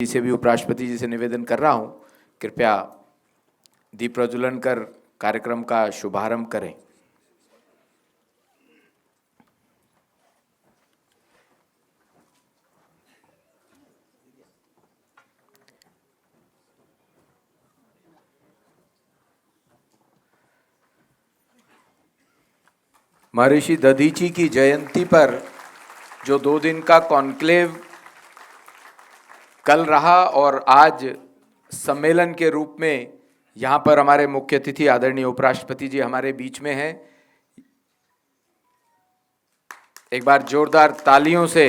जी से भी उपराष्ट्रपति जी से निवेदन कर रहा हूं, कृपया दीप प्रज्वलन कर कार्यक्रम का शुभारंभ करें। महर्षि दधीची की जयंती पर जो 2 दिन का कॉन्क्लेव कल रहा और आज सम्मेलन के रूप में यहाँ पर हमारे मुख्य अतिथि आदरणीय उपराष्ट्रपति जी हमारे बीच में हैं। एक बार जोरदार तालियों से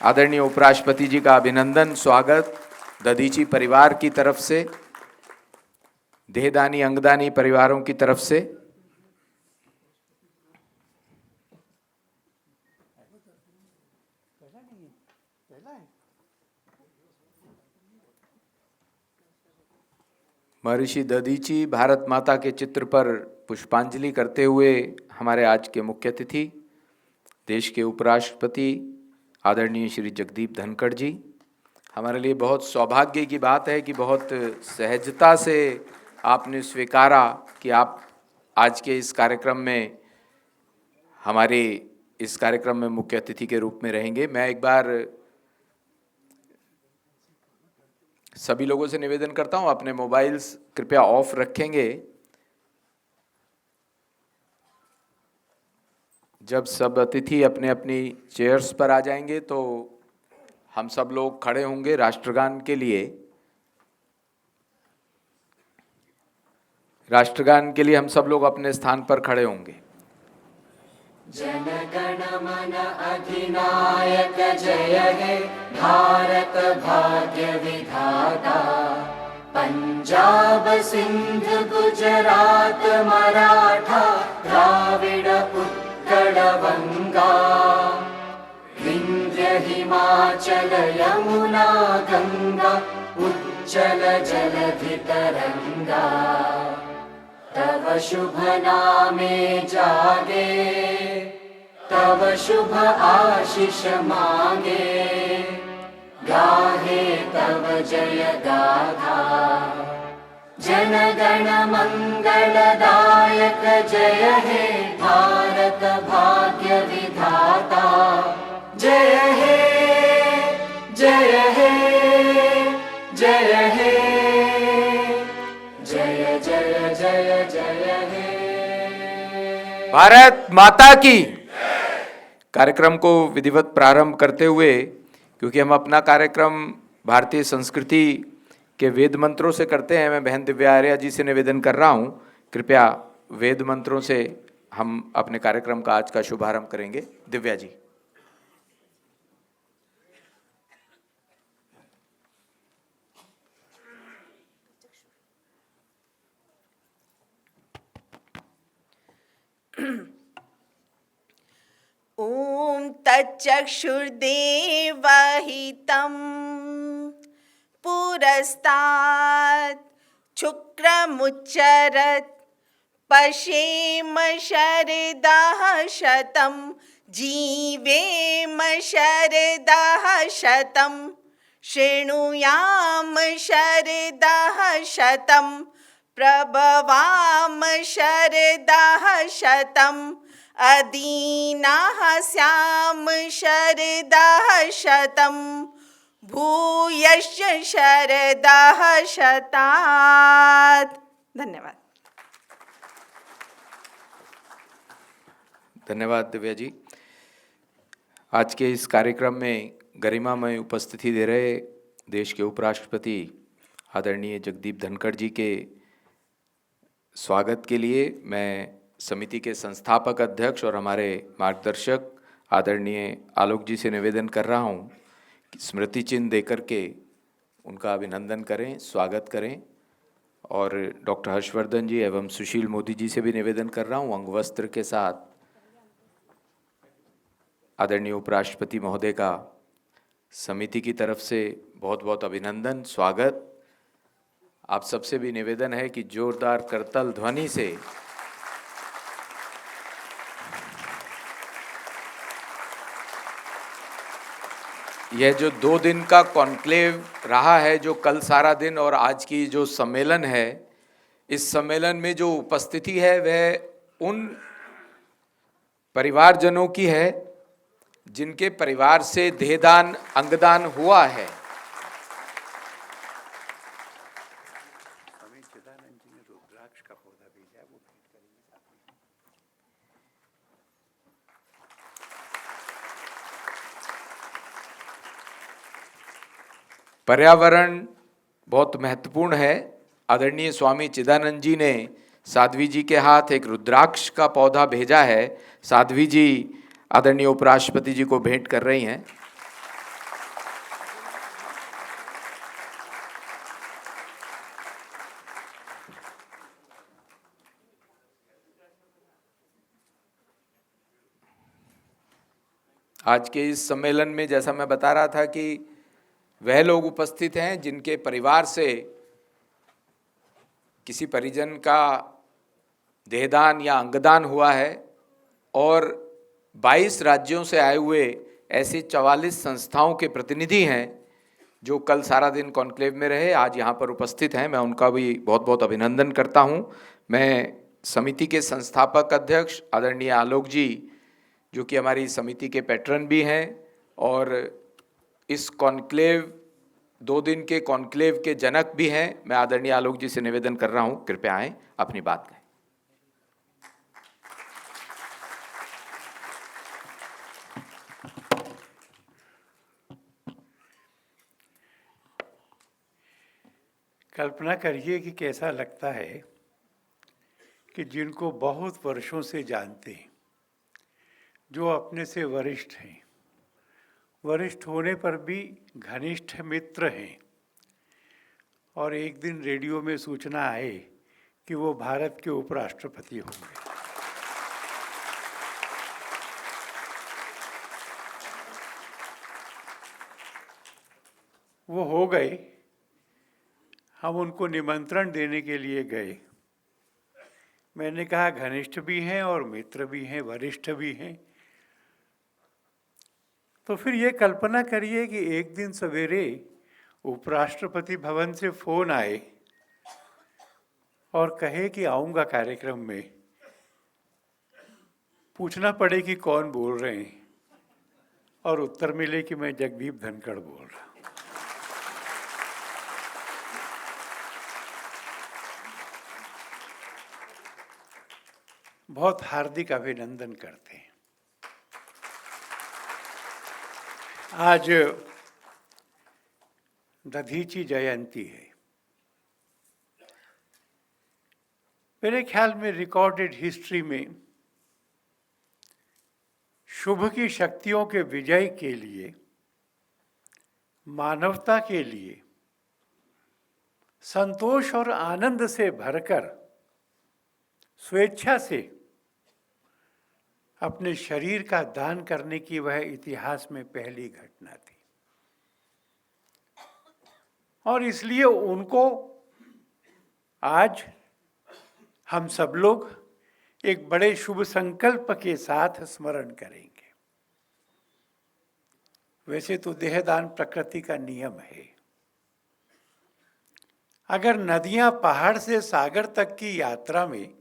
आदरणीय उपराष्ट्रपति जी का अभिनंदन, स्वागत दधीची परिवार की तरफ से, देहदानी अंगदानी परिवारों की तरफ से। महर्षि दधीची भारत माता के चित्र पर पुष्पांजलि करते हुए हमारे आज के मुख्य अतिथि देश के उपराष्ट्रपति आदरणीय श्री जगदीप धनखड़ जी। हमारे लिए बहुत सौभाग्य की बात है कि बहुत सहजता से आपने स्वीकारा कि आप आज के इस कार्यक्रम में हमारे इस कार्यक्रम में मुख्य अतिथि के रूप में रहेंगे। मैं एक बार सभी लोगों से निवेदन करता हूं, अपने मोबाइल्स कृपया ऑफ रखेंगे। जब सब अतिथि अपने अपनी चेयर्स पर आ जाएंगे तो हम सब लोग खड़े होंगे राष्ट्रगान के लिए। राष्ट्रगान के लिए हम सब लोग अपने स्थान पर खड़े होंगे। जन गण मन अधिनायक जय हे भारत भाग्य विधाता। पंजाब सिंध गुजरात मराठा द्राविड़ उत्कल बंगा। विंध्य हिमाचल यमुना गंगा उच्चल जलधि तरंगा। तव शुभ नामे जागे तव शुभ आशीष मांगे। गाहे तव जय गाथा जन गण मंगलदायक जय हे भारत भाग्य विधाता। जय हे जय हे जय हे जय जय जय जय हे। भारत माता की। कार्यक्रम को विधिवत प्रारंभ करते हुए, क्योंकि हम अपना कार्यक्रम भारतीय संस्कृति के वेद मंत्रों से करते हैं, मैं बहन दिव्या आर्या जी से निवेदन कर रहा हूं, कृपया वेद मंत्रों से हम अपने कार्यक्रम का आज का शुभारंभ करेंगे। दिव्या जी। ॐ तच्चक्षुर्देवहितं पुरस्तात् शुक्रमुच्चरत्। पश्येम शरदः शतं जीवेम शरदः शतं। शृणुयाम शरदः शतं प्रभवाम शरदः शतं। अदीनाः स्याम शरदः शतं भूयश्च शरदः शतात्। धन्यवाद। धन्यवाद दिव्या जी। आज के इस कार्यक्रम में गरिमामय उपस्थिति दे रहे देश के उपराष्ट्रपति आदरणीय जगदीप धनखड़ जी के स्वागत के लिए मैं समिति के संस्थापक अध्यक्ष और हमारे मार्गदर्शक आदरणीय आलोक जी से निवेदन कर रहा हूं कि स्मृति चिन्ह देकर के उनका अभिनंदन करें, स्वागत करें। और डॉक्टर हर्षवर्धन जी एवं सुशील मोदी जी से भी निवेदन कर रहा हूं अंगवस्त्र के साथ आदरणीय उपराष्ट्रपति महोदय का समिति की तरफ से बहुत बहुत अभिनंदन, स्वागत। आप सबसे भी निवेदन है कि जोरदार करताल ध्वनि से यह जो 2 दिन का कॉन्क्लेव रहा है, जो कल सारा दिन और आज की जो सम्मेलन है, इस सम्मेलन में जो उपस्थिति है वह उन परिवारजनों की है जिनके परिवार से देहदान अंगदान हुआ है। पर्यावरण बहुत महत्वपूर्ण है। आदरणीय स्वामी चिदानंद जी ने साध्वी जी के हाथ एक रुद्राक्ष का पौधा भेजा है। साध्वी जी आदरणीय उपराष्ट्रपति जी को भेंट कर रही हैं। आज के इस सम्मेलन में जैसा मैं बता रहा था कि वह लोग उपस्थित हैं जिनके परिवार से किसी परिजन का देहदान या अंगदान हुआ है, और 22 राज्यों से आए हुए ऐसी 44 संस्थाओं के प्रतिनिधि हैं जो कल सारा दिन कॉन्क्लेव में रहे, आज यहाँ पर उपस्थित हैं। मैं उनका भी बहुत बहुत अभिनंदन करता हूँ। मैं समिति के संस्थापक अध्यक्ष आदरणीय आलोक जी, जो कि हमारी समिति के पैट्रन भी हैं और इस कॉन्क्लेव 2 दिन के कॉन्क्लेव के जनक भी हैं, मैं आदरणीय आलोक जी से निवेदन कर रहा हूँ, कृपया आएँ, अपनी बात कहें। कल्पना करिए कि कैसा लगता है कि जिनको बहुत वर्षों से जानते हैं, जो अपने से वरिष्ठ हैं, वरिष्ठ होने पर भी घनिष्ठ मित्र हैं, और एक दिन रेडियो में सूचना आए कि वो भारत के उपराष्ट्रपति होंगे। वो हो गए। हम उनको निमंत्रण देने के लिए गए। मैंने कहा घनिष्ठ भी हैं और मित्र भी हैं, वरिष्ठ भी हैं। तो फिर ये कल्पना करिए कि एक दिन सवेरे उपराष्ट्रपति भवन से फोन आए और कहे कि आऊँगा कार्यक्रम में। पूछना पड़े कि कौन बोल रहे हैं, और उत्तर मिले कि मैं जगदीप धनखड़ बोल रहा हूँ। बहुत हार्दिक अभिनंदन करते हैं। आज दधीची जयंती है। मेरे ख्याल में रिकॉर्डेड हिस्ट्री में शुभ की शक्तियों के विजय के लिए, मानवता के लिए संतोष और आनंद से भरकर स्वेच्छा से अपने शरीर का दान करने की वह इतिहास में पहली घटना थी। और इसलिए उनको आज हम सब लोग एक बड़े शुभ संकल्प के साथ स्मरण करेंगे। वैसे तो देहदान प्रकृति का नियम है। अगर नदियां पहाड़ से सागर तक की यात्रा में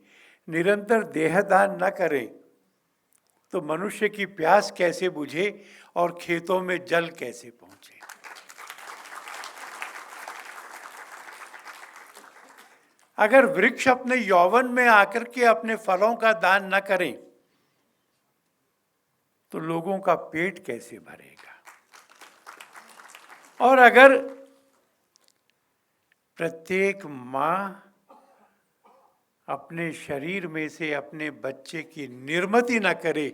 निरंतर देहदान न करें तो मनुष्य की प्यास कैसे बुझे और खेतों में जल कैसे पहुंचे। अगर वृक्ष अपने यौवन में आकर के अपने फलों का दान न करें तो लोगों का पेट कैसे भरेगा। और अगर प्रत्येक मां अपने शरीर में से अपने बच्चे की निर्मिति न करे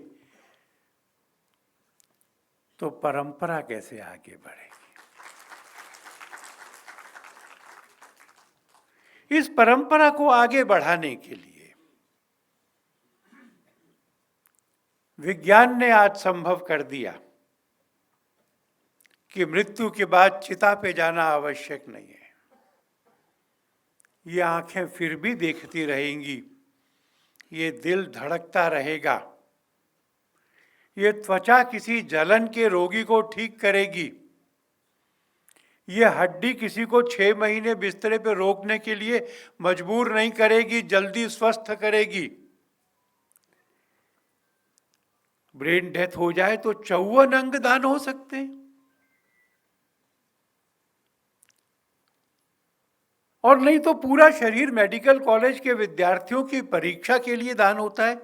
तो परंपरा कैसे आगे बढ़ेगी। इस परंपरा को आगे बढ़ाने के लिए विज्ञान ने आज संभव कर दिया कि मृत्यु के बाद चिता पे जाना आवश्यक नहीं है। ये आंखें फिर भी देखती रहेंगी, ये दिल धड़कता रहेगा, ये त्वचा किसी जलन के रोगी को ठीक करेगी, ये हड्डी किसी को 6 महीने बिस्तरे पे रोकने के लिए मजबूर नहीं करेगी, जल्दी स्वस्थ करेगी। ब्रेन डेथ हो जाए तो 54 अंग दान हो सकते हैं। और नहीं तो पूरा शरीर मेडिकल कॉलेज के विद्यार्थियों की परीक्षा के लिए दान होता है,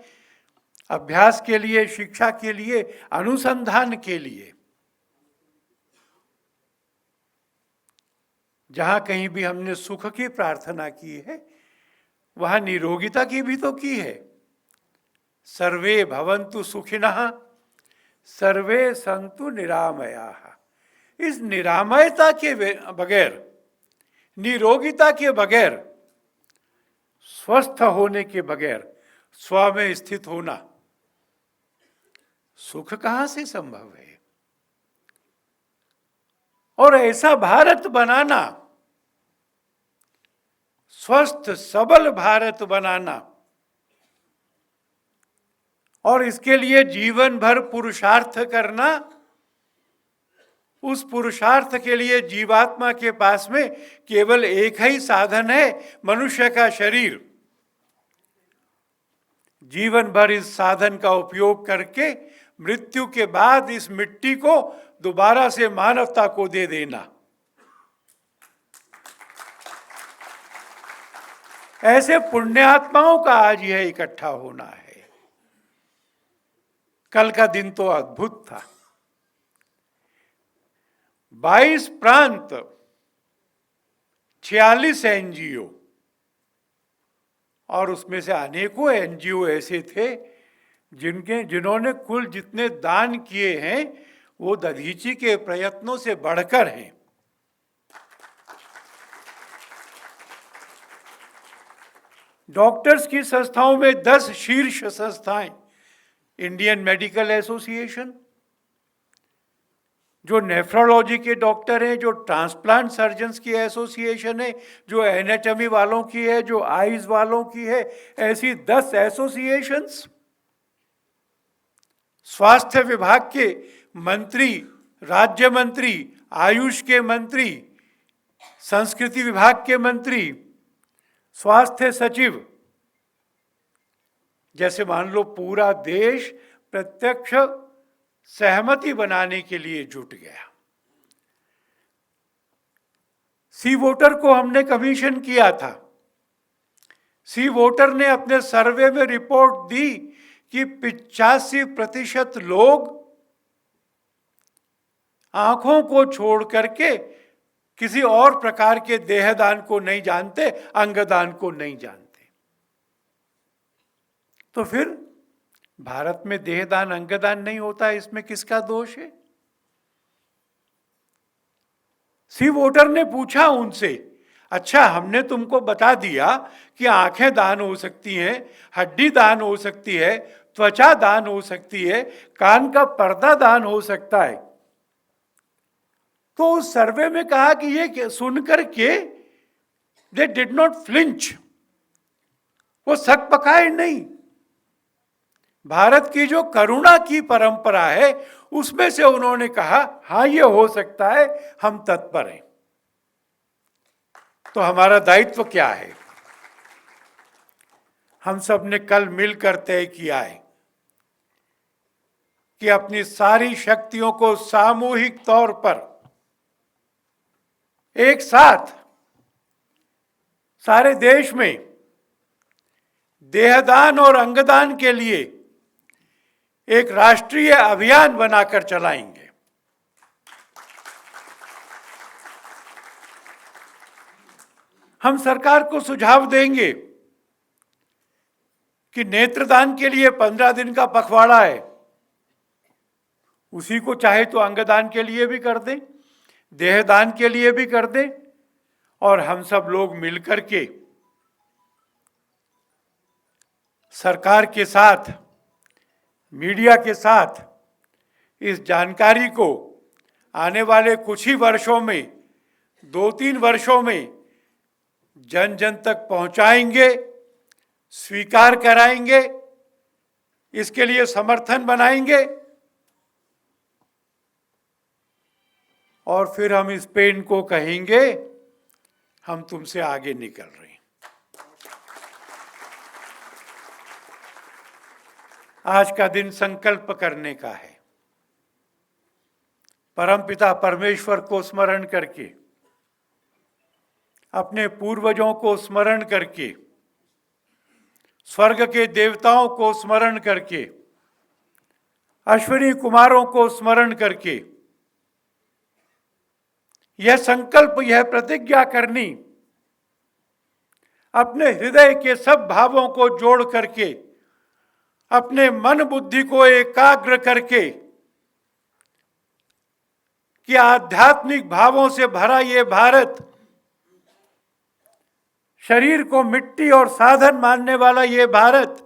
अभ्यास के लिए, शिक्षा के लिए, अनुसंधान के लिए। जहां कहीं भी हमने सुख की प्रार्थना की है, वहां निरोगिता की भी तो की है। सर्वे भवन्तु सुखिनः, सर्वे सन्तु निरामयाः। इस निरामयता के बगैर, निरोगिता के बगैर, स्वस्थ होने के बगैर स्व में स्थित होना सुख कहां से संभव है? और ऐसा भारत बनाना, स्वस्थ सबल भारत बनाना, और इसके लिए जीवन भर पुरुषार्थ करना, उस पुरुषार्थ के लिए जीवात्मा के पास में केवल एक ही साधन है, मनुष्य का शरीर। जीवन भर इस साधन का उपयोग करके मृत्यु के बाद इस मिट्टी को दोबारा से मानवता को दे देना। ऐसे पुण्यात्माओं का आज यह इकट्ठा होना है। कल का दिन तो अद्भुत था। 22 प्रांत, 46 एनजीओ, और उसमें से अनेकों एनजीओ ऐसे थे जिन्होंने कुल जितने दान किए हैं वो दधीची के प्रयत्नों से बढ़कर हैं। डॉक्टर्स की संस्थाओं में 10 शीर्ष संस्थाएं, इंडियन मेडिकल एसोसिएशन, जो नेफ्रोलॉजी के डॉक्टर हैं, जो ट्रांसप्लांट सर्जन्स की एसोसिएशन है, जो एनाटॉमी वालों की है, जो आईज वालों की है, ऐसी 10 एसोसिएशंस। स्वास्थ्य विभाग के मंत्री, राज्य मंत्री, आयुष के मंत्री, संस्कृति विभाग के मंत्री, स्वास्थ्य सचिव, जैसे मान लो पूरा देश प्रत्यक्ष सहमति बनाने के लिए जुट गया। सी वोटर को हमने कमीशन किया था। सी वोटर ने अपने सर्वे में रिपोर्ट दी कि 85% लोग आंखों को छोड़ करके किसी और प्रकार के देहदान को नहीं जानते, अंगदान को नहीं जानते। तो फिर भारत में देहदान अंगदान नहीं होता, इसमें किसका दोष है? सी वोटर ने पूछा उनसे, अच्छा हमने तुमको बता दिया कि आंखें दान हो सकती हैं, हड्डी दान हो सकती है, त्वचा दान हो सकती है, कान का पर्दा दान हो सकता है। तो उस सर्वे में कहा कि ये सुनकर के दे डिड नॉट फ्लिंच, वो सक पकाए नहीं। भारत की जो करुणा की परंपरा है उसमें से उन्होंने कहा हाँ ये हो सकता है, हम तत्पर हैं। तो हमारा दायित्व क्या है? हम सब ने कल मिलकर तय किया है कि अपनी सारी शक्तियों को सामूहिक तौर पर एक साथ सारे देश में देहदान और अंगदान के लिए एक राष्ट्रीय अभियान बनाकर चलाएंगे। हम सरकार को सुझाव देंगे कि नेत्रदान के लिए 15 दिन का पखवाड़ा है, उसी को चाहे तो अंगदान के लिए भी कर दें, देहदान के लिए भी कर दें, और हम सब लोग मिलकर के सरकार के साथ, मीडिया के साथ इस जानकारी को आने वाले कुछ ही वर्षों में, 2-3 वर्षों में जन जन तक पहुंचाएंगे, स्वीकार कराएंगे, इसके लिए समर्थन बनाएंगे। और फिर हम स्पेन को कहेंगे हम तुमसे आगे निकल रहे हैं। आज का दिन संकल्प करने का है, परमपिता परमेश्वर को स्मरण करके, अपने पूर्वजों को स्मरण करके, स्वर्ग के देवताओं को स्मरण करके, अश्विनी कुमारों को स्मरण करके यह संकल्प, यह प्रतिज्ञा करनी, अपने हृदय के सब भावों को जोड़ करके, अपने मन बुद्धि को एकाग्र करके कि आध्यात्मिक भावों से भरा ये भारत, शरीर को मिट्टी और साधन मानने वाला ये भारत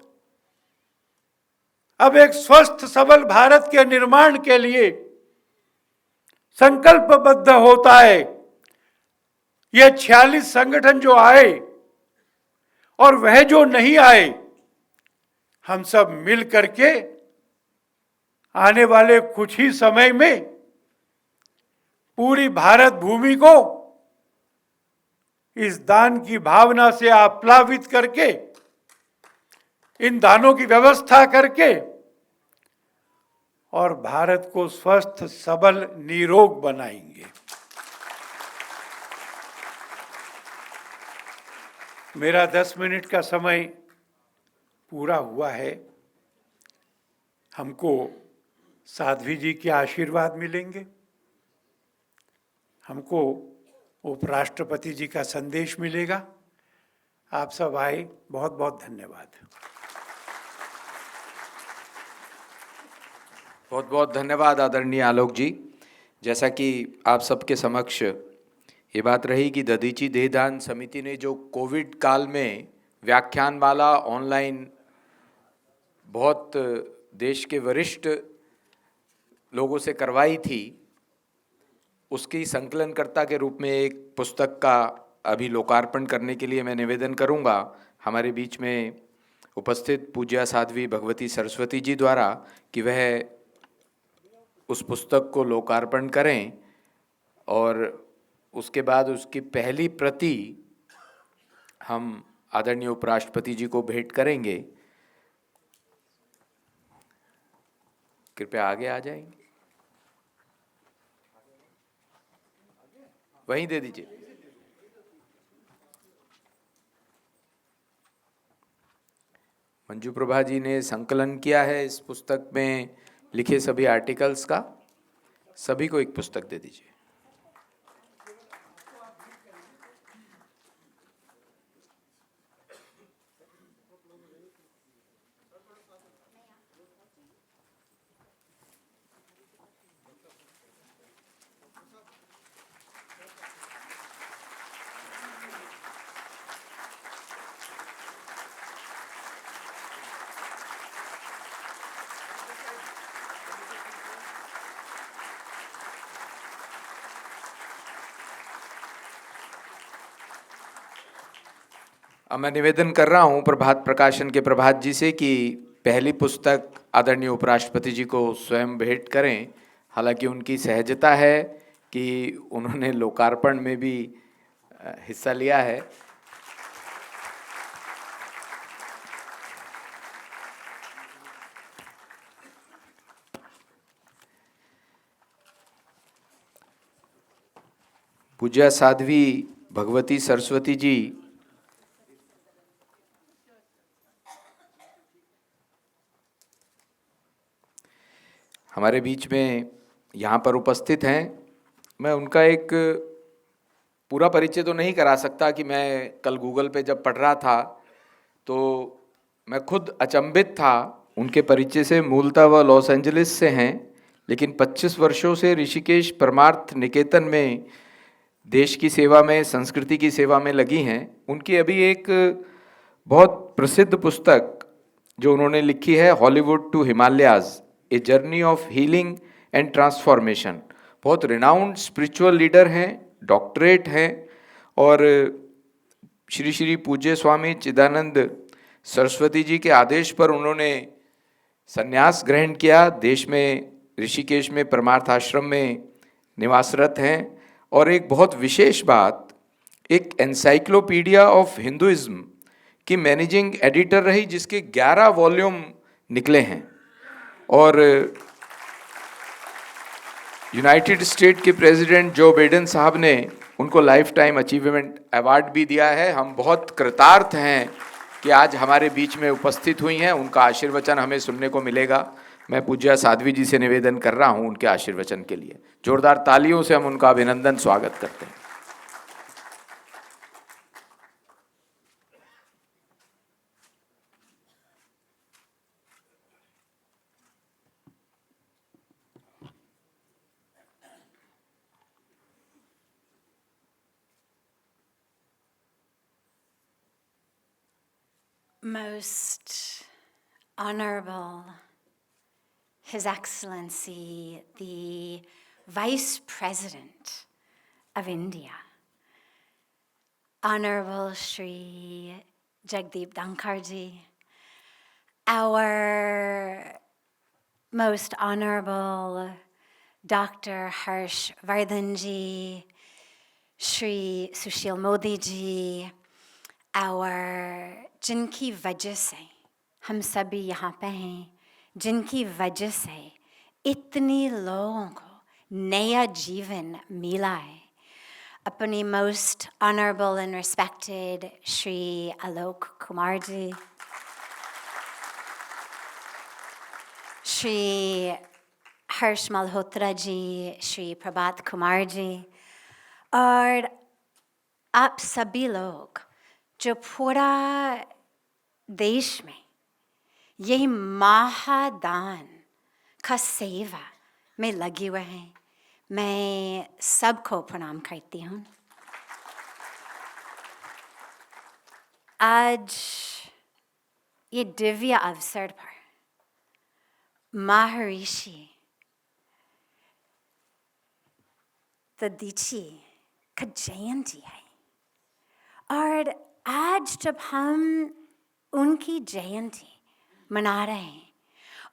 अब एक स्वस्थ सबल भारत के निर्माण के लिए संकल्पबद्ध होता है। ये 46 संगठन जो आए और वह जो नहीं आए, हम सब मिल करके आने वाले कुछ ही समय में पूरी भारत भूमि को इस दान की भावना से आप्लावित करके, इन दानों की व्यवस्था करके और भारत को स्वस्थ सबल निरोग बनाएंगे। मेरा 10 मिनट का समय पूरा हुआ है। हमको साध्वी जी के आशीर्वाद मिलेंगे, हमको उपराष्ट्रपति जी का संदेश मिलेगा। आप सब आए, बहुत बहुत धन्यवाद। बहुत बहुत धन्यवाद आदरणीय आलोक जी। जैसा कि आप सबके समक्ष ये बात रही कि दधीची देहदान समिति ने जो कोविड काल में व्याख्यानमाला ऑनलाइन बहुत देश के वरिष्ठ लोगों से करवाई थी, उसकी संकलनकर्ता के रूप में एक पुस्तक का अभी लोकार्पण करने के लिए मैं निवेदन करूंगा हमारे बीच में उपस्थित पूज्या साध्वी भगवती सरस्वती जी द्वारा कि वह उस पुस्तक को लोकार्पण करें और उसके बाद उसकी पहली प्रति हम आदरणीय उपराष्ट्रपति जी को भेंट करेंगे। कृपया आगे आ जाएंगे, वहीं दे दीजिए। मंजू प्रभा जी ने संकलन किया है इस पुस्तक में लिखे सभी आर्टिकल्स का। सभी को एक पुस्तक दे दीजिए। अब मैं निवेदन कर रहा हूं प्रभात प्रकाशन के प्रभात जी से कि पहली पुस्तक आदरणीय उपराष्ट्रपति जी को स्वयं भेंट करें। हालांकि उनकी सहजता है कि उन्होंने लोकार्पण में भी हिस्सा लिया है। पूज्या साध्वी भगवती सरस्वती जी हमारे बीच में यहाँ पर उपस्थित हैं। मैं उनका एक पूरा परिचय तो नहीं करा सकता कि मैं कल गूगल पे जब पढ़ रहा था तो मैं खुद अचंभित था उनके परिचय से। मूलतः वह लॉस एंजलिस से हैं, लेकिन 25 वर्षों से ऋषिकेश परमार्थ निकेतन में देश की सेवा में, संस्कृति की सेवा में लगी हैं। उनकी अभी एक बहुत प्रसिद्ध पुस्तक जो उन्होंने लिखी है, Hollywood to Himalayas, a journey of healing and transformation. बहुत रिनाउंड स्पिरिचुअल लीडर हैं, डॉक्टरेट हैं और श्री श्री पूज्य स्वामी चिदानंद सरस्वती जी के आदेश पर उन्होंने संन्यास ग्रहण किया। देश में ऋषिकेश में परमार्थ आश्रम में निवासरत हैं और एक बहुत विशेष बात, एक एनसाइक्लोपीडिया ऑफ हिंदुइज्म की मैनेजिंग एडिटर रही, जिसके 11 वॉल्यूम निकले हैं। और यूनाइटेड स्टेट के प्रेसिडेंट जो बाइडेन साहब ने उनको लाइफ टाइम अचीवमेंट अवार्ड भी दिया है। हम बहुत कृतार्थ हैं कि आज हमारे बीच में उपस्थित हुई हैं। उनका आशीर्वचन हमें सुनने को मिलेगा। मैं पूज्य साध्वी जी से निवेदन कर रहा हूं उनके आशीर्वचन के लिए। जोरदार तालियों से हम उनका अभिनंदन स्वागत करते हैं। Most Honorable His Excellency, the Vice President of India, Honorable Shri Jagdeep Dhankar ji, our Most Honorable Dr. Harsh Vardhan ji, Shri Sushil Modi ji, our जिनकी वजह से हम सभी यहाँ पे हैं, जिनकी वजह से इतनी लोगों को नया जीवन मिला है, अपनी most honorable and respected Shri Alok Kumar ji, Shri Harsh Malhotra ji, Shri Prabhat Kumar ji, और आप सभी लोग जो पूरा देश में यही महादान का सेवा में लगे हुए हैं, मैं सबको प्रणाम करती हूँ। आज ये दिव्य अवसर पर महर्षि दधीची का जयंती है, और आज जब हम उनकी जयंती मना रहे हैं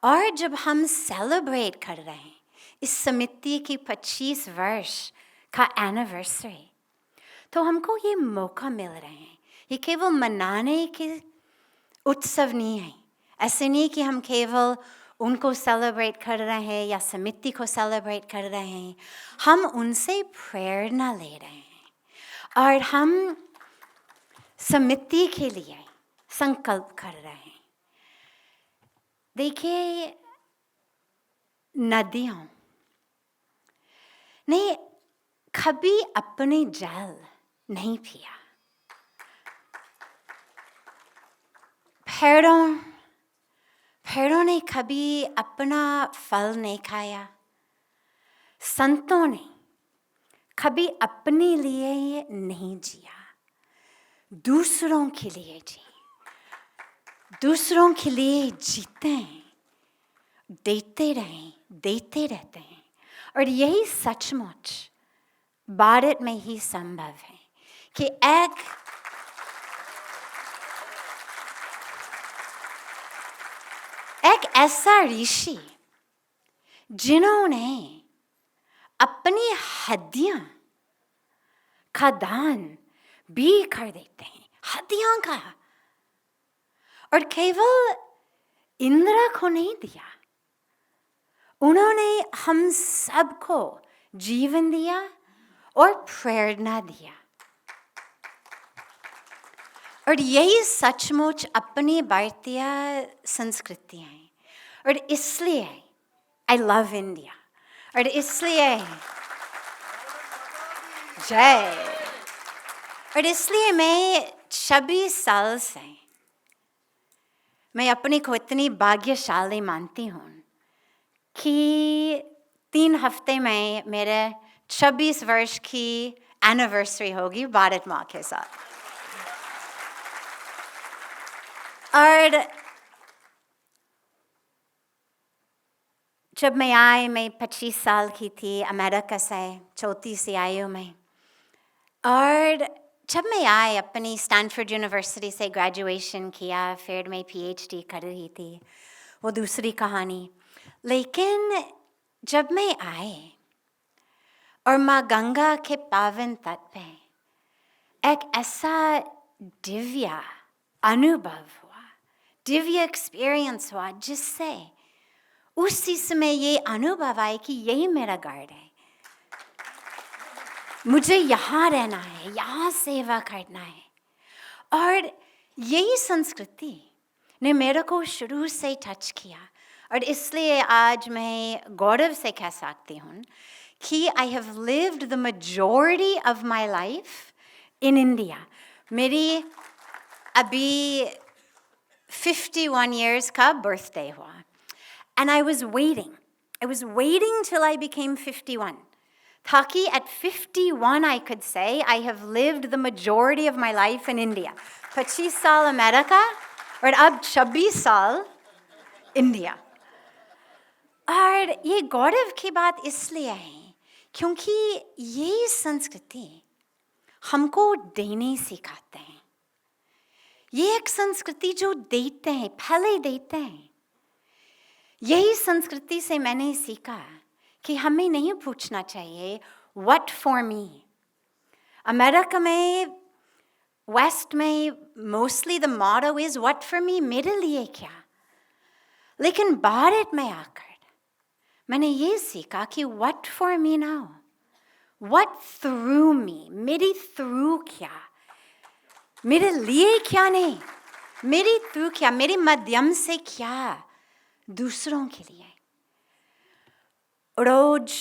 और जब हम सेलिब्रेट कर रहे हैं इस समिति की 25 वर्ष का एनिवर्सरी, तो हमको ये मौका मिल रहे हैं। ये केवल मनाने के उत्सव नहीं है। ऐसे नहीं कि हम केवल उनको सेलिब्रेट कर रहे हैं या समिति को सेलिब्रेट कर रहे हैं, हम उनसे प्रेरणा ले रहे हैं और हम समिति के लिए संकल्प कर रहे हैं। देखिए, नदियों ने कभी अपने जल नहीं पिया, पेड़ों ने कभी अपना फल नहीं खाया, संतों ने कभी अपने लिए नहीं जिया, दूसरों के लिए जी, दूसरों के लिए जीते हैं, देते रहते हैं। और यही सचमुच भारत में ही संभव है कि एक ऐसा ऋषि जिन्होंने अपनी हड्डियां का दान भी कर देते हैं, हड्डियां का, और केवल इंद्र को नहीं दिया, उन्होंने हम सबको जीवन दिया और प्रेरणा दिया। और यही सचमुच अपनी भारतीय संस्कृति है, और इसलिए आई लव इंडिया, और इसलिए जय, और इसलिए मैं 26 साल से मैं अपने को इतनी भाग्यशाली मानती हूँ कि 3 हफ्ते में मेरे 26 वर्ष की एनिवर्सरी होगी भारत माँ के साथ। और जब मैं आई, मैं 25 साल की थी, अमेरिका से 34 आयु में, और जब मैं आई अपनी स्टैनफोर्ड यूनिवर्सिटी से ग्रेजुएशन किया, फिर मैं PhD कर रही थी, वो दूसरी कहानी। लेकिन जब मैं आई और माँ गंगा के पावन तट पे एक ऐसा दिव्य अनुभव हुआ, दिव्य एक्सपीरियंस हुआ, जिससे उसी समय ये अनुभव आए कि यही मेरा घर है, मुझे यहाँ रहना है, यहाँ सेवा करना है। और यही संस्कृति ने मेरे को शुरू से टच किया, और इसलिए आज मैं गौरव से कह सकती हूँ कि I have lived the majority of my life in India. मेरी अभी 51 years का बर्थडे हुआ, and I was waiting till I became 51, ताकि at 51 I could say I have lived the majority of my life in India. 25 साल America और अब 26 साल India. और ये गौरव की बात इसलिए है क्योंकि ये संस्कृति हमको देने सिखाते हैं। ये एक संस्कृति जो देते हैं, पहले देते हैं। यही संस्कृति से मैंने सीखा कि हमें नहीं पूछना चाहिए व्हाट फॉर मी। अमेरिका में, वेस्ट में mostly the motto is what for me, मेरे लिए क्या। लेकिन भारत में आकर मैंने ये सीखा कि what for me now, what through me, मेरी थ्रू क्या, मेरे लिए क्या नहीं, मेरी थ्रू क्या, मेरे माध्यम से क्या दूसरों के लिए। रोज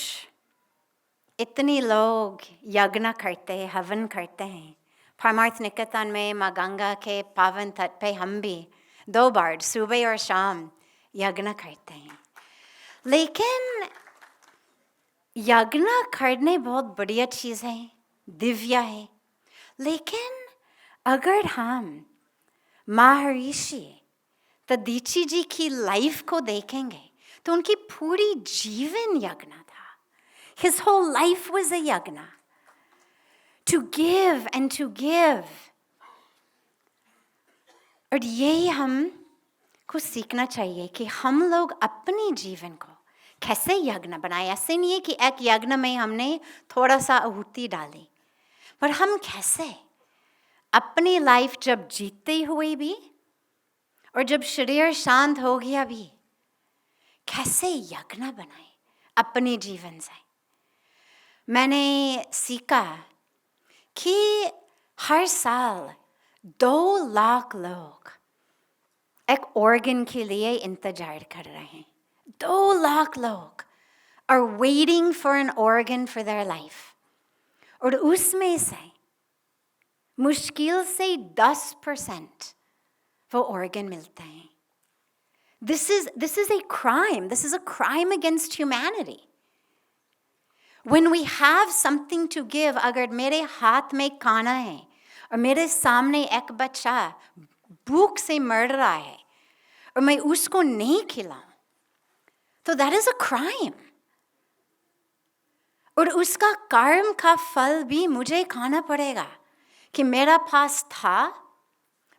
इतने लोग यज्ञ करते हैं, हवन करते हैं। परमार्थ निकेतन में माँ गंगा के पावन तट पे हम भी 2 बार सुबह और शाम यज्ञ करते हैं। लेकिन यज्ञ करने बहुत बढ़िया चीज़ है, दिव्य है। लेकिन अगर हम महर्षि तदीची जी की लाइफ को देखेंगे तो उनकी पूरी जीवन यज्ञ था। His whole life was a yagna. To give and to give. और यही हमको सीखना चाहिए कि हम लोग अपने जीवन को कैसे यज्ञ बनाए। ऐसे नहीं है कि एक यज्ञ में हमने थोड़ा सा आहुति डाली, पर हम कैसे अपनी लाइफ जब जीते हुए भी और जब शरीर शांत हो गया भी, कैसे यज्ञ बनाए अपने जीवन से। मैंने सीखा कि हर साल 2 लाख लोग एक ऑर्गन के लिए इंतजार कर रहे हैं। 2 लाख लोग are waiting for an organ for their life. और उसमें से मुश्किल से 10% वो ऑर्गन मिलते हैं। This is a crime. This is a crime against humanity. When we have something to give, अगर मेरे हाथ में खाना है और मेरे सामने एक बच्चा भूख से मर रहा है और मैं उसको नहीं खिलाऊं, तो that is a crime. और उसका कर्म का फल भी मुझे खाना पड़ेगा कि मेरा पास था,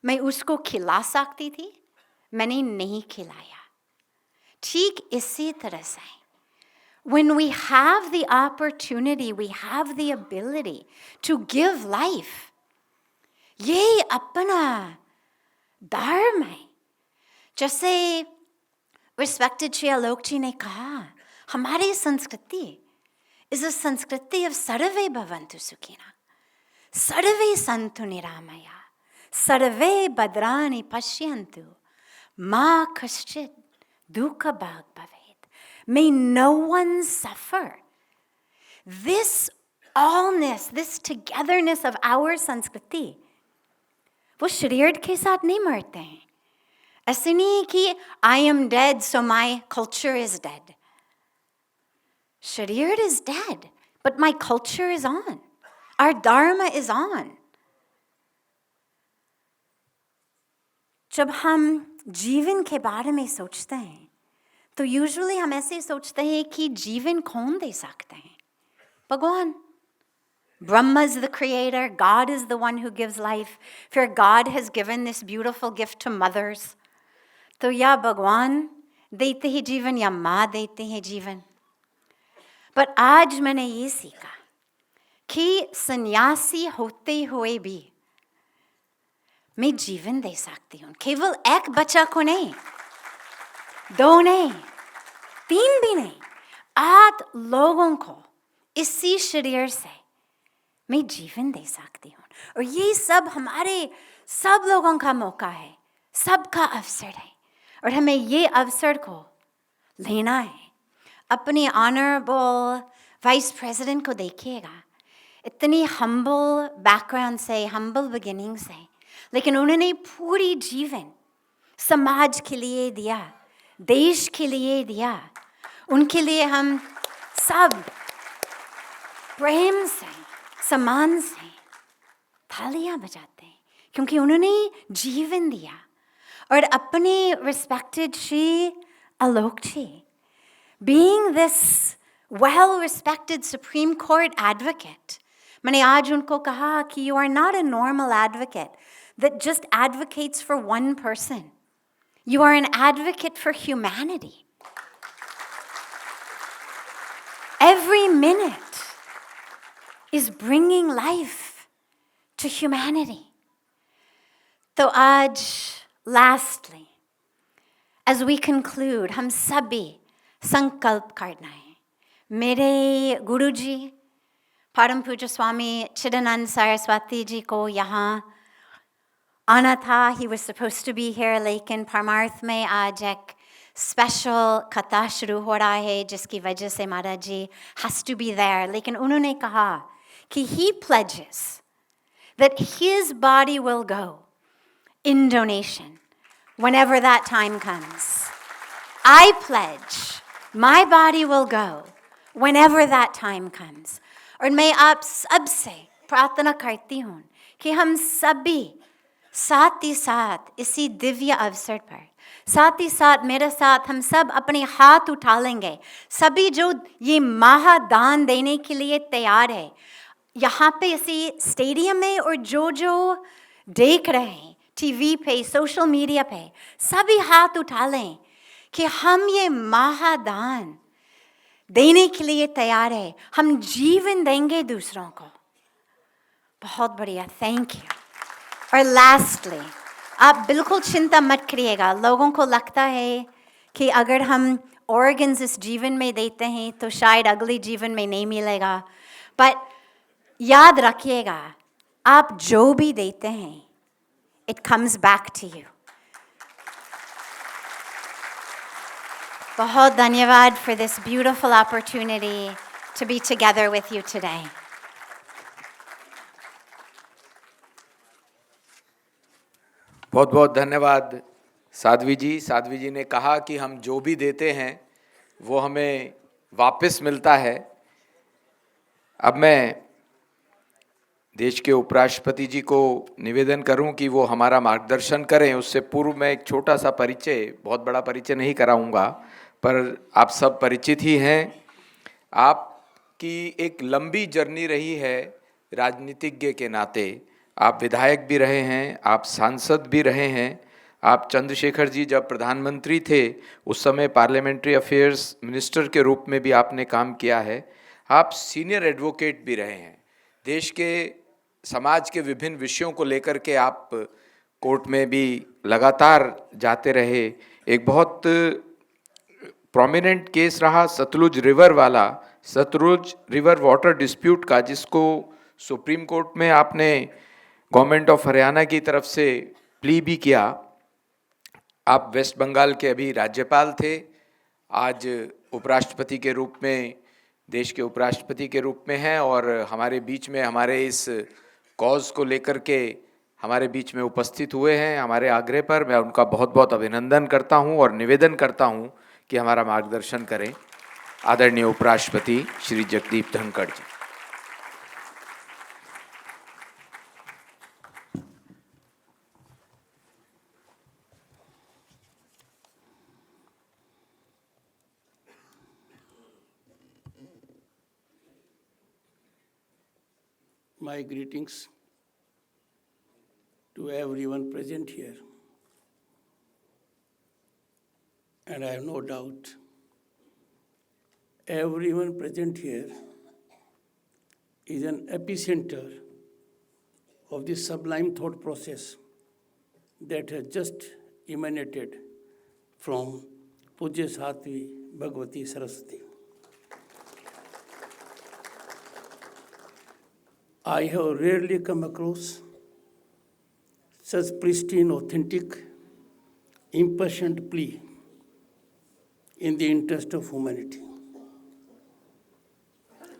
मैं उसको खिला सकती थी, मैंने नहीं खिलाया। ठीक इसी तरह से when we have the opportunity, we have the ability to give life, ये अपना धर्म है। जैसे रिस्पेक्टेड श्री आलोक जी ने कहा, हमारी संस्कृति is a संस्कृति of सर्वे भवन्तु सुखिनः, सर्वे सन्तु निरामया, सर्वे भद्राणि पश्यन्तु, मा कश्चित् दुःखभाग् भवेत्। May no one suffer. This allness, this togetherness of our संस्कृति, वो शरीर के साथ नहीं मरते हैं। ऐसे नहीं कि I am dead so my culture is dead. शरीर is dead, but my culture is on. Our dharma is on. जब हम जीवन के बारे में सोचते हैं तो यूजुअली हम ऐसे सोचते हैं कि जीवन कौन दे सकते हैं? भगवान। Brahma is the creator, God is the one who gives life. For God has given this beautiful gift to mothers. तो या भगवान देते हैं जीवन या माँ देते हैं जीवन। पर आज मैंने ये सीखा कि सन्यासी होते हुए भी मैं जीवन दे सकती हूँ, केवल एक बच्चा को नहीं, 2 नहीं, 3 भी नहीं, 8 लोगों को इसी शरीर से मैं जीवन दे सकती हूँ। और ये सब हमारे सब लोगों का मौका है, सबका अवसर है, और हमें ये अवसर को लेना है। अपने ऑनरेबल वाइस प्रेसिडेंट को देखिएगा, इतनी हम्बल बैकग्राउंड से, हम्बल बिगिनिंग से, लेकिन उन्होंने पूरी जीवन समाज के लिए दिया, देश के लिए दिया। उनके लिए हम सब प्रेम से, सम्मान से थालियां बजाते हैं, क्योंकि उन्होंने जीवन दिया। और अपने respected Shri Alok ji, being this well-respected Supreme Court advocate, मैंने आज उनको कहा कि you are not a normal advocate that just advocates for one person. You are an advocate for humanity. Every minute is bringing life to humanity. तो आज, lastly, as we conclude, हम सभी संकल्प करना है। मेरे गुरुजी परम पूज्य स्वामी चिदानंद सरस्वती जी को यहाँ आना था, he was supposed to be here, लेकिन परमार्थ में आज एक स्पेशल कथा शुरू हो रहा है जिसकी वजह से महाराज जी has to be there। लेकिन उन्होंने कहा कि he pledges that his body will go in donation whenever that time comes. I pledge my body will go whenever that time comes. और मैं आप सबसे प्रार्थना करती हूँ कि हम सभी साथ ही साथ इसी दिव्य अवसर पर, साथ ही साथ मेरे साथ हम सब अपने हाथ उठा लेंगे। सभी जो ये महादान देने के लिए तैयार है यहाँ पे इसी स्टेडियम में, और जो जो देख रहे हैं टीवी पे, सोशल मीडिया पे, सभी हाथ उठा लें कि हम ये महादान देने के लिए तैयार है, हम जीवन देंगे दूसरों को। बहुत बढ़िया, थैंक यू। और लास्टली, आप बिल्कुल चिंता मत करिएगा। लोगों को लगता है कि अगर हम ऑर्गन्स इस जीवन में देते हैं तो शायद अगले जीवन में नहीं मिलेगा, बट याद रखिएगा, आप जो भी देते हैं it comes back to you. बहुत धन्यवाद for this beautiful opportunity to be together with you today. बहुत बहुत धन्यवाद साध्वी जी। साध्वी जी ने कहा कि हम जो भी देते हैं वो हमें वापस मिलता है। अब मैं देश के उपराष्ट्रपति जी को निवेदन करूं कि वो हमारा मार्गदर्शन करें। उससे पूर्व मैं एक छोटा सा परिचय, बहुत बड़ा परिचय नहीं कराऊंगा, पर आप सब परिचित ही हैं। आपकी एक लंबी जर्नी रही है राजनीतिज्ञ के नाते। आप विधायक भी रहे हैं, आप सांसद भी रहे हैं। आप चंद्रशेखर जी जब प्रधानमंत्री थे उस समय पार्लियामेंट्री अफेयर्स मिनिस्टर के रूप में भी आपने काम किया है। आप सीनियर एडवोकेट भी रहे हैं। देश के समाज के विभिन्न विषयों को लेकर के आप कोर्ट में भी लगातार जाते रहे। एक बहुत प्रोमिनेंट केस रहा सतलुज रिवर वाला, सतलुज रिवर वाटर डिस्प्यूट का, जिसको सुप्रीम कोर्ट में आपने गवर्नमेंट ऑफ हरियाणा की तरफ से प्ली भी किया। आप वेस्ट बंगाल के अभी राज्यपाल थे, आज उपराष्ट्रपति के रूप में, देश के उपराष्ट्रपति के रूप में हैं, और हमारे बीच में हमारे इस कॉज को लेकर के हमारे बीच में उपस्थित हुए हैं। हमारे आग्रह पर मैं उनका बहुत बहुत अभिनंदन करता हूं और निवेदन करता हूं कि हमारा मार्गदर्शन करें। आदरणीय उपराष्ट्रपति श्री जगदीप धनखड़ जी। My greetings to everyone present here. And I have no doubt everyone present here is an epicenter of the sublime thought process that has just emanated from Pujya Satvi Bhagavati Saraswati. I have rarely come across such pristine, authentic, impassioned plea in the interest of humanity.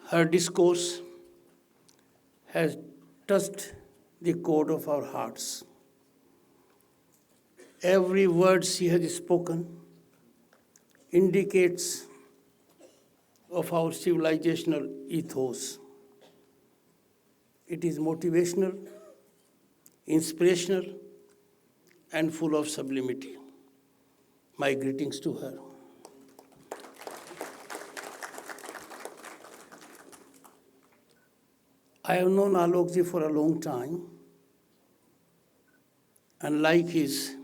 Her discourse has touched the core of our hearts. Every word she has spoken indicates of our civilizational ethos. It is motivational, inspirational, and full of sublimity. My greetings to her. I have known Alokji for a long time. Unlike his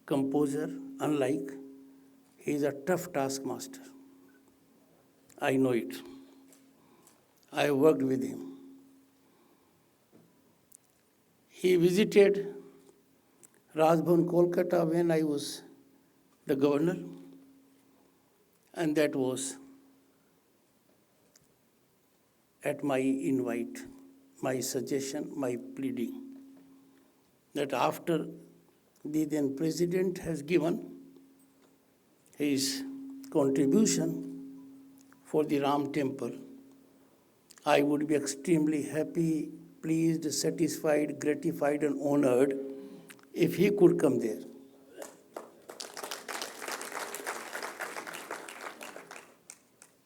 composer, he is a tough taskmaster. I know it. I have worked with him. He visited Rajbhavan, Kolkata when I was the governor, and that was at my invite, my suggestion, my pleading, that after the then president has given his contribution for the Ram temple, I would be extremely happy, pleased, satisfied, gratified, and honored if he could come there.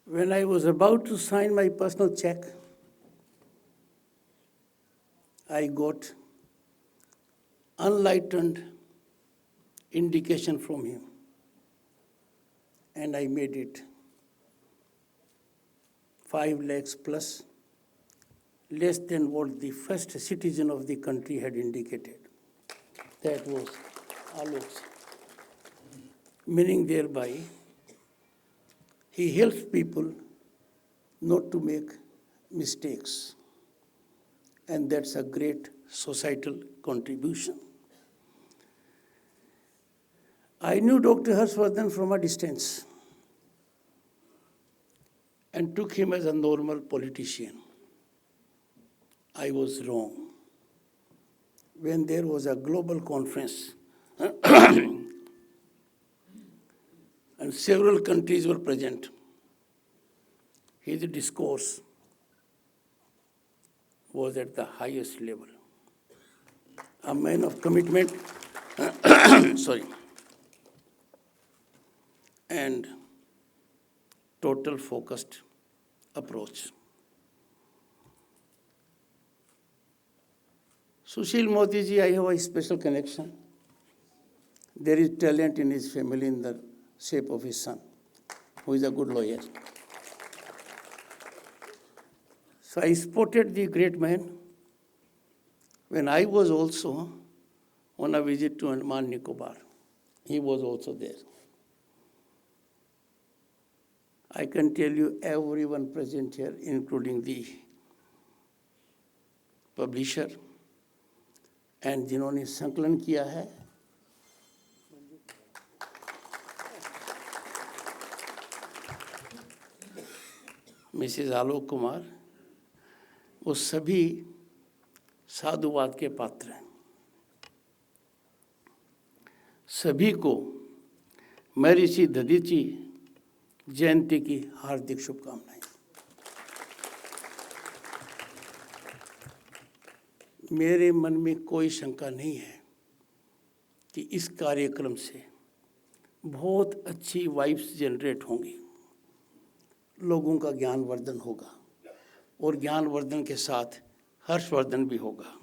When I was about to sign my personal check, I got unlightened indication from him, and I made it 5 lakhs plus, less than what the first citizen of the country had indicated. That was Alok's. Meaning thereby, he helps people not to make mistakes. And that's a great societal contribution. I knew Dr. Harshvardhan from a distance and took him as a normal politician. I was wrong. When there was a global conference and several countries were present, his discourse was at the highest level. A man of commitment, and total focused approach. Sushil Modi ji, I have a special connection. There is talent in his family in the shape of his son, who is a good lawyer. So I spotted the great man when I was also on a visit to Andaman Nicobar. He was also there. I can tell you everyone present here, including the publisher, and जिन्होंने संकलन किया है, Mrs Alok Kumar, वो सभी साधुवाद के पात्र हैं. सभी को मैं ऋषि दधीची जयंती की हार्दिक शुभकामनाएं. मेरे मन में कोई शंका नहीं है कि इस कार्यक्रम से बहुत अच्छी वाइब्स जनरेट होंगी, लोगों का ज्ञानवर्धन होगा और ज्ञानवर्धन के साथ हर्षवर्धन भी होगा.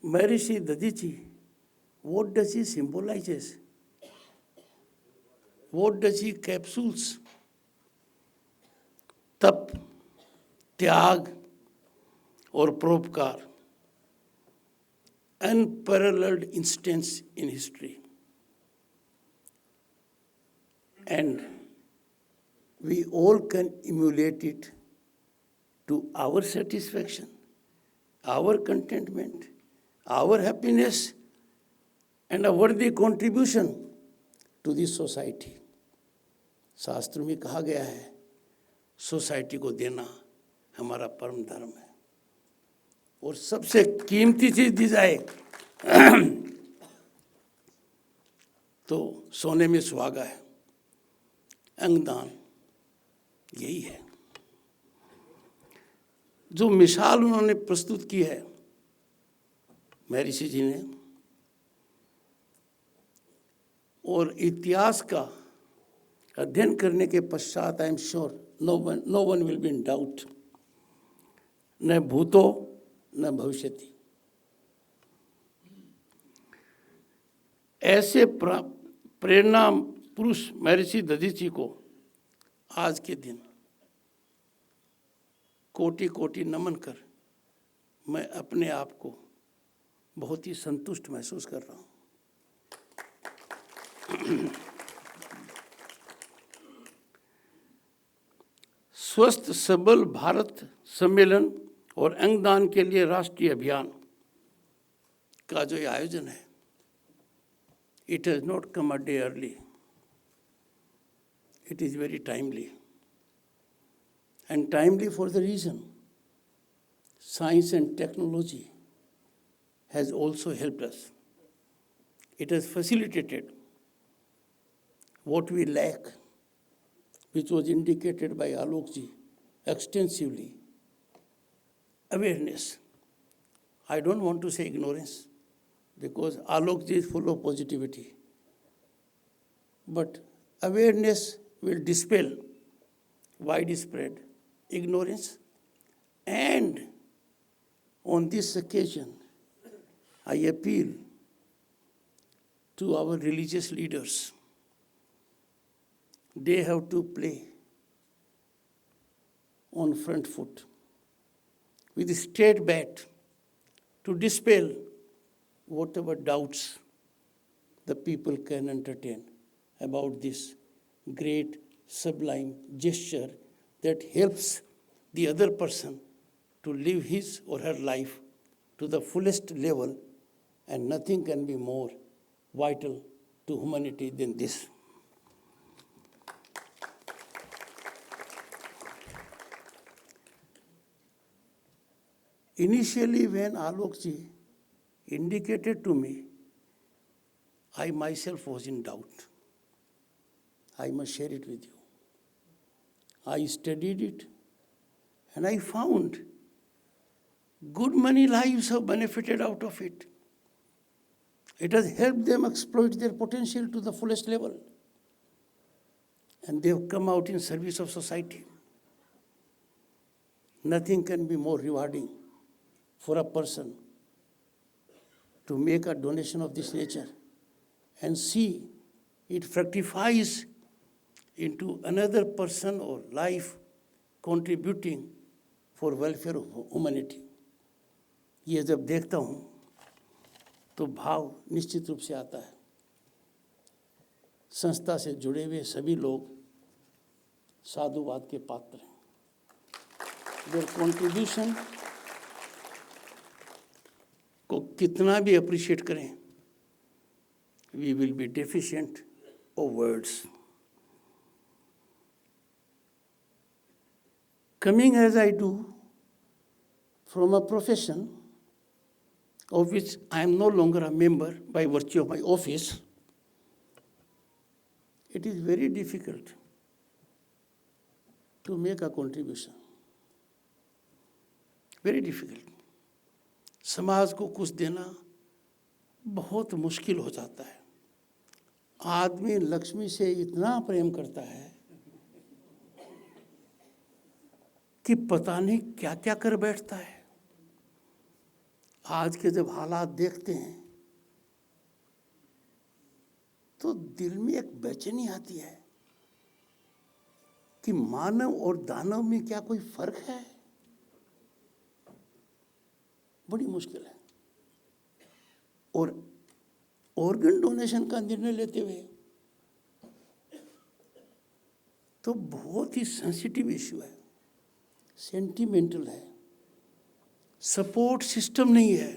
Maharishi Dadichi, what does he symbolize? What does he capsules? तप, त्याग और परोपकार, unparalleled instance in history. and we all can emulate it to our satisfaction, our contentment, our happiness, and a worthy contribution to this society. शास्त्र में कहा गया है society को देना हमारा परम धर्म है, और सबसे कीमती चीज दी जाए तो सोने में सुहागा है, अंगदान यही है। जो मिसाल उन्होंने प्रस्तुत की है महर्षि जी ने, और इतिहास का अध्ययन करने के पश्चात I am sure no one will be in doubt, न भूतो न भविष्यति। ऐसे प्रेरणा पुरुष महर्षि दधीच जी को आज के दिन कोटि कोटि नमन कर मैं अपने आप को बहुत ही संतुष्ट महसूस कर रहा हूँ। स्वस्थ सबल भारत सम्मेलन और अंगदान के लिए राष्ट्रीय अभियान का जो ये आयोजन है, it has not come a day early, it is very timely, and timely for the reason science and technology has also helped us. It has facilitated what we lack, which was indicated by Alok ji extensively. Awareness. I don't want to say ignorance, because Alok ji is full of positivity. But awareness will dispel widespread ignorance, and on this occasion I appeal to our religious leaders. They have to play on front foot with straight bat to dispel whatever doubts the people can entertain about this great sublime gesture that helps the other person to live his or her life to the fullest level, and nothing can be more vital to humanity than this. Initially, when Alok ji indicated to me, I myself was in doubt. I must share it with you. I studied it, and I found good many lives have benefited out of it. It has helped them exploit their potential to the fullest level, and they have come out in service of society. Nothing can be more rewarding for a person to make a donation of this nature and see it fructifies into another person or life contributing for welfare of humanity. ये जब देखता हूँ तो भाव निश्चित रूप से आता है। संस्था से जुड़े हुए सभी लोग साधुवाद के पात्र हैं। Their contribution को कितना भी अप्रिशिएट करें, we will be deficient of words. Coming as I do from a profession of which I am no longer a member by virtue of my office, it is very difficult to make a contribution. Very difficult. समाज को कुछ देना बहुत मुश्किल हो जाता है। आदमी लक्ष्मी से इतना प्रेम करता है कि पता नहीं क्या क्या कर बैठता है। आज के जब हालात देखते हैं तो दिल में एक बेचैनी आती है कि मानव और दानव में क्या कोई फर्क है। बड़ी मुश्किल है। और ऑर्गन डोनेशन का निर्णय लेते हुए तो बहुत ही सेंसिटिव इशू है, सेंटिमेंटल है, सपोर्ट सिस्टम नहीं है।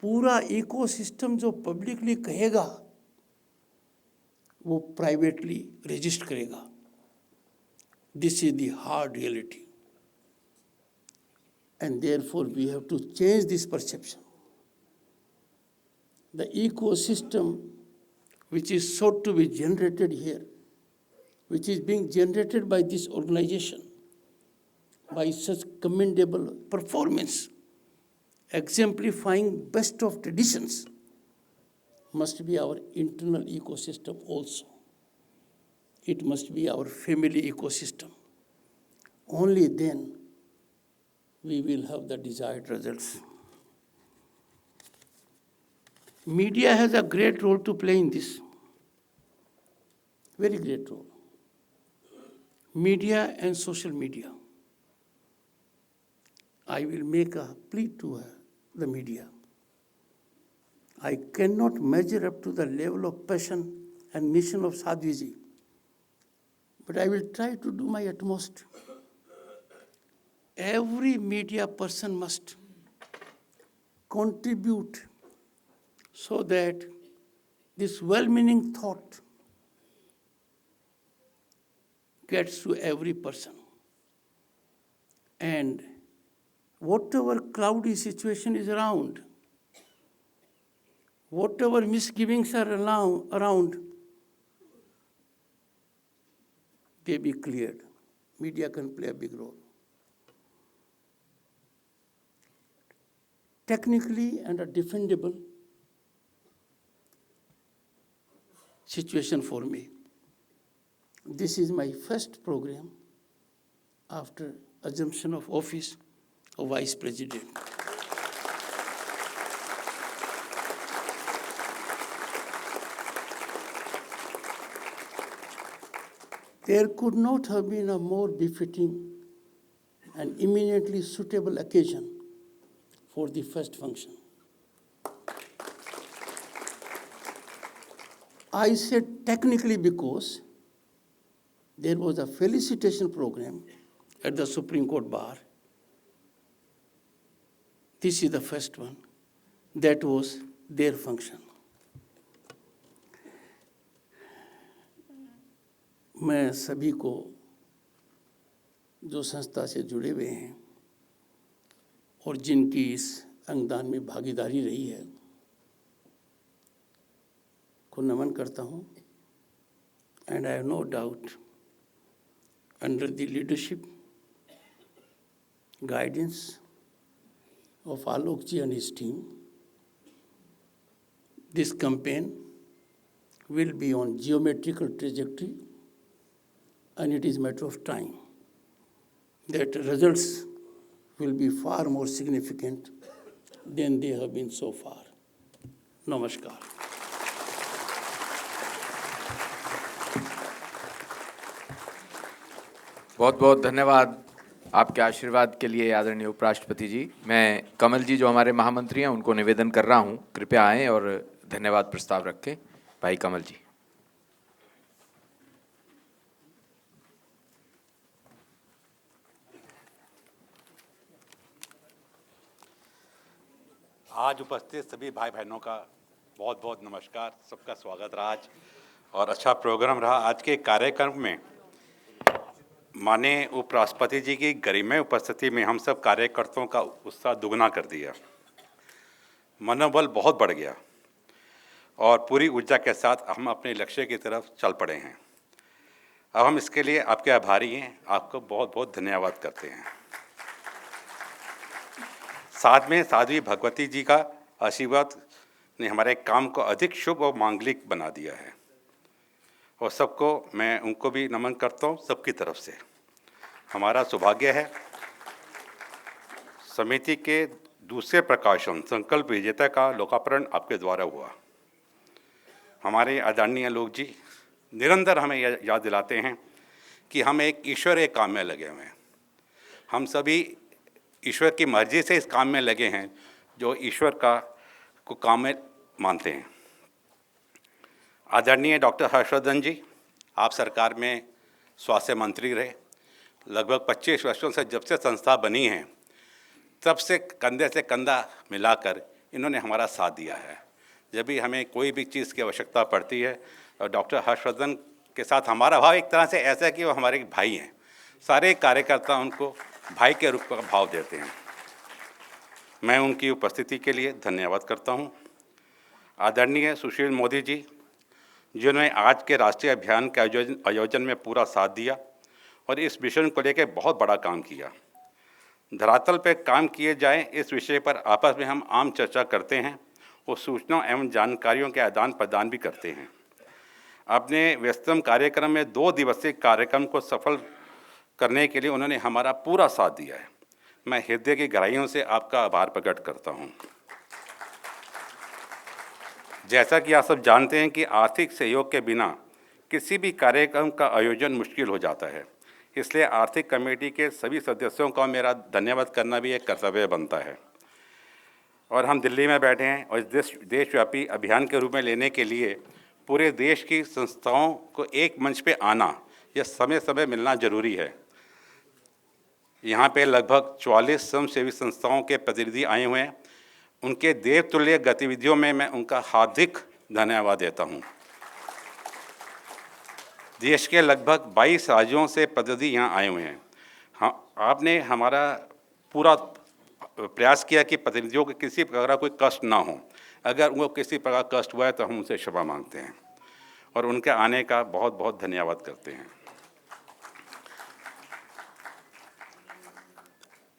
पूरा इकोसिस्टम जो पब्लिकली कहेगा वो प्राइवेटली रजिस्टर करेगा। This is the hard reality and therefore we have to change this perception. The ecosystem which is sought to be generated here, which is being generated by this organization, by such commendable performance, exemplifying best of traditions, must be our internal ecosystem also. It must be our family ecosystem. Only then we will have the desired results. Media has a great role to play in this, very great role. Media and social media. I will make a plea to the media. I cannot measure up to the level of passion and mission of Sadhviji, but I will try to do my utmost. Every media person must contribute so that this well-meaning thought gets to every person. And whatever cloudy situation is around, whatever misgivings are around, they be cleared. Media can play a big role. Technically and a defendable situation for me. This is my first program after assumption of office of Vice President. There could not have been a more befitting and eminently suitable occasion for the first function. I said technically because there was a felicitation program at the Supreme Court bar. This is the first one. That was their function. मैं सभी को जो संस्था से जुड़े हुए हैं और जिनकी इस अंगदान में भागीदारी रही है को नमन करता हूँ। And I have no doubt, under the leadership, guidance of Alok ji and his team, this campaign will be on geometrical trajectory, and it is a matter of time that results will be far more significant than they have been so far. Namaskar. बहुत बहुत धन्यवाद आपके आशीर्वाद के लिए आदरणीय उपराष्ट्रपति जी। मैं कमल जी जो हमारे महामंत्री हैं उनको निवेदन कर रहा हूं, कृपया आएं और धन्यवाद प्रस्ताव रखें। भाई कमल जी। आज उपस्थित सभी भाई बहनों का बहुत बहुत नमस्कार, सबका स्वागत रहा आज और अच्छा प्रोग्राम रहा। आज के कार्यक्रम में माननीय उपराष्ट्रपति जी की गरिमामय उपस्थिति में हम सब कार्यकर्ताओं का उत्साह दुगना कर दिया, मनोबल बहुत बढ़ गया और पूरी ऊर्जा के साथ हम अपने लक्ष्य की तरफ चल पड़े हैं। अब हम इसके लिए आपके आभारी हैं, आपको बहुत बहुत धन्यवाद करते हैं। साथ में साध्वी भगवती जी का आशीर्वाद ने हमारे काम को अधिक शुभ और मांगलिक बना दिया है और सबको मैं उनको भी नमन करता हूँ। सबकी तरफ से हमारा सौभाग्य है समिति के दूसरे प्रकाशन संकल्प विजेता का लोकार्पण आपके द्वारा हुआ। हमारे आदरणीय लोग जी निरंतर हमें याद दिलाते हैं कि हम एक ईश्वर एक काम में लगे हुए हैं। हम सभी ईश्वर की मर्जी से इस काम में लगे हैं जो ईश्वर को काम में मानते हैं। आदरणीय डॉक्टर हर्षवर्धन जी, आप सरकार में स्वास्थ्य मंत्री रहे। लगभग 25 वर्षों से जब से संस्था बनी है तब से कंधा मिलाकर इन्होंने हमारा साथ दिया है। जब भी हमें कोई भी चीज़ की आवश्यकता पड़ती है, और डॉक्टर हर्षवर्धन के साथ हमारा भाव एक तरह से ऐसा है कि वो हमारे भाई हैं। सारे कार्यकर्ता उनको भाई के रूप में भाव देते हैं। मैं उनकी उपस्थिति के लिए धन्यवाद करता हूं। आदरणीय सुशील मोदी जी, जिन्होंने आज के राष्ट्रीय अभियान के आयोजन में पूरा साथ दिया और इस मिशन को लेकर बहुत बड़ा काम किया। धरातल पर काम किए जाएं, इस विषय पर आपस में हम आम चर्चा करते हैं और सूचना एवं जानकारियों के आदान प्रदान भी करते हैं। अपने व्यस्तम कार्यक्रम में 2 दिवसीय कार्यक्रम को सफल करने के लिए उन्होंने हमारा पूरा साथ दिया है। मैं हृदय की गहराइयों से आपका आभार प्रकट करता हूं। जैसा कि आप सब जानते हैं कि आर्थिक सहयोग के बिना किसी भी कार्यक्रम का आयोजन मुश्किल हो जाता है, इसलिए आर्थिक कमेटी के सभी सदस्यों का मेरा धन्यवाद करना भी एक कर्तव्य बनता है। और हम दिल्ली में बैठे हैं और इस देशव्यापी अभियान के रूप में लेने के लिए पूरे देश की संस्थाओं को एक मंच पे आना, यह समय समय मिलना जरूरी है। यहाँ पे लगभग 44 स्वयंसेवी संस्थाओं के प्रतिनिधि आए हुए हैं। उनके देवतुल्य गतिविधियों में मैं उनका हार्दिक धन्यवाद देता हूँ। देश के लगभग 22 राज्यों से प्रतिनिधि यहाँ आए हुए हैं। हाँ, आपने हमारा पूरा प्रयास किया कि प्रतिनिधियों को किसी प्रकार का कोई कष्ट ना हो। अगर उनको किसी प्रकार कष्ट हुआ है तो हम उनसे क्षमा मांगते हैं और उनके आने का बहुत बहुत धन्यवाद करते हैं।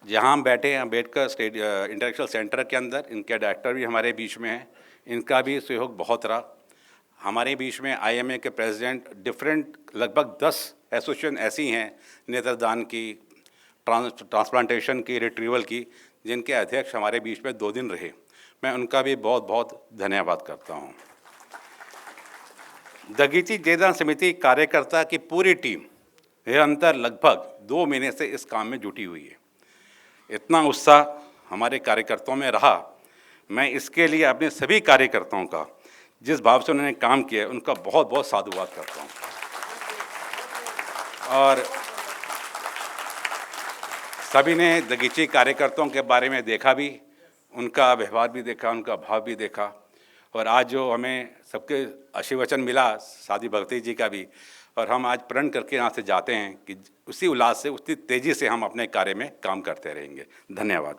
जहाँ हम बैठे हैं अम्बेडकर स्टेट इंटेलेक्चुअल सेंटर के अंदर, इनके डायरेक्टर भी हमारे बीच में हैं। इनका भी सहयोग बहुत रहा। हमारे बीच में IMA के प्रेसिडेंट, डिफरेंट लगभग 10 एसोसिएशन ऐसी हैं, नेत्रदान की, ट्रांसप्लांटेशन की, रिट्रीवल की, जिनके अध्यक्ष हमारे बीच में 2 दिन रहे। मैं उनका भी बहुत बहुत धन्यवाद करता हूँ। दगीची जयदान समिति कार्यकर्ता की पूरी टीम निरंतर लगभग 2 महीने से इस काम में जुटी हुई है। इतना उत्साह हमारे कार्यकर्ताओं में रहा। मैं इसके लिए अपने सभी कार्यकर्ताओं का, जिस भाव से उन्होंने काम किया है, उनका बहुत बहुत साधुवाद करता हूँ। और सभी ने दगीची कार्यकर्ताओं के बारे में देखा भी, उनका व्यवहार भी देखा, उनका भाव भी देखा। और आज जो हमें सबके आशीर्वचन मिला साधी भक्ति जी का भी, और हम आज प्रण करके यहाँ से जाते हैं कि उसी उल्लास से, उसी तेज़ी से हम अपने कार्य में काम करते रहेंगे। धन्यवाद।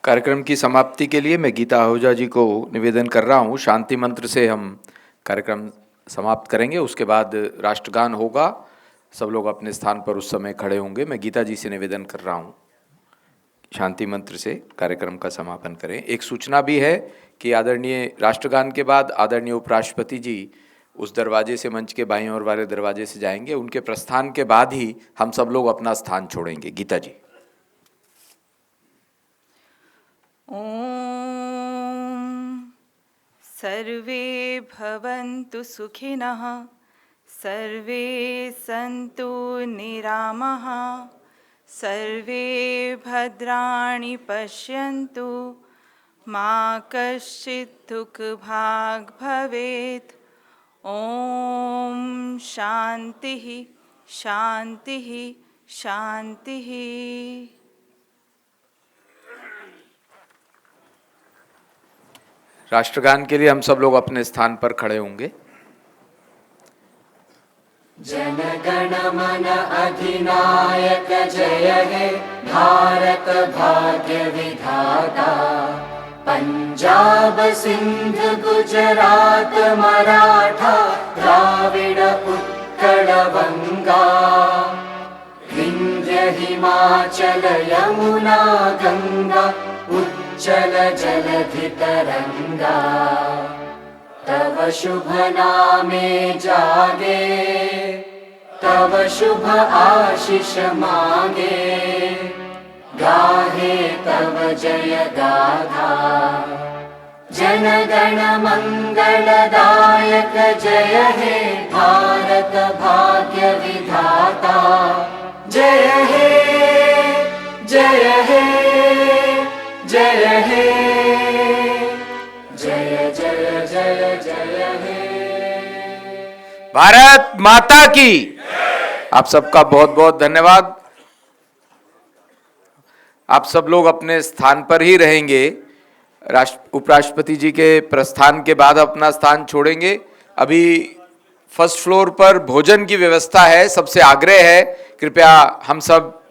कार्यक्रम की समाप्ति के लिए मैं गीता आहूजा जी को निवेदन कर रहा हूँ। शांति मंत्र से हम कार्यक्रम समाप्त करेंगे, उसके बाद राष्ट्रगान होगा। सब लोग अपने स्थान पर उस समय खड़े होंगे। मैं गीता जी से निवेदन कर रहा हूँ, शांति मंत्र से कार्यक्रम का समापन करें। एक सूचना भी है कि आदरणीय राष्ट्रगान के बाद आदरणीय उपराष्ट्रपति जी उस दरवाजे से, मंच के बाईं ओर वाले दरवाजे से जाएंगे। उनके प्रस्थान के बाद ही हम सब लोग अपना स्थान छोड़ेंगे। गीता जी। ॐ सर्वे भवन्तु सुखिनः, सर्वे सन्तु निरामः, सर्वे भद्राणि पश्यन्तु, मा कश्चित् दुःखभाग् भवेत्। ॐ शान्तिः शान्तिः शान्तिः। राष्ट्रगान के लिए हम सब लोग अपने स्थान पर खड़े होंगे। जनगण मन अधिनायक जय हे भारत भाग्य विधाता। पंजाब सिंध गुजरात मराठा द्राविड़ उत्कल बंगा। विंध्य हिमाचल यमुना गंगा उच्चल जलधि तरंगा। तव शुभ नामे जागे, तव शुभ आशीष मांगे। गाहे तव जय गाथा, जन गण मंगलदायक जय हे भारत भाग्य विधाता। जय हे जय हे जय हे जय जय जय। जय जय हे। भारत माता की। आप सबका बहुत बहुत धन्यवाद। आप सब लोग अपने स्थान पर ही रहेंगे। उपराष्ट्रपति जी के प्रस्थान के बाद अपना स्थान छोड़ेंगे। अभी फर्स्ट फ्लोर पर भोजन की व्यवस्था है। सबसे आग्रह है, कृपया हम सब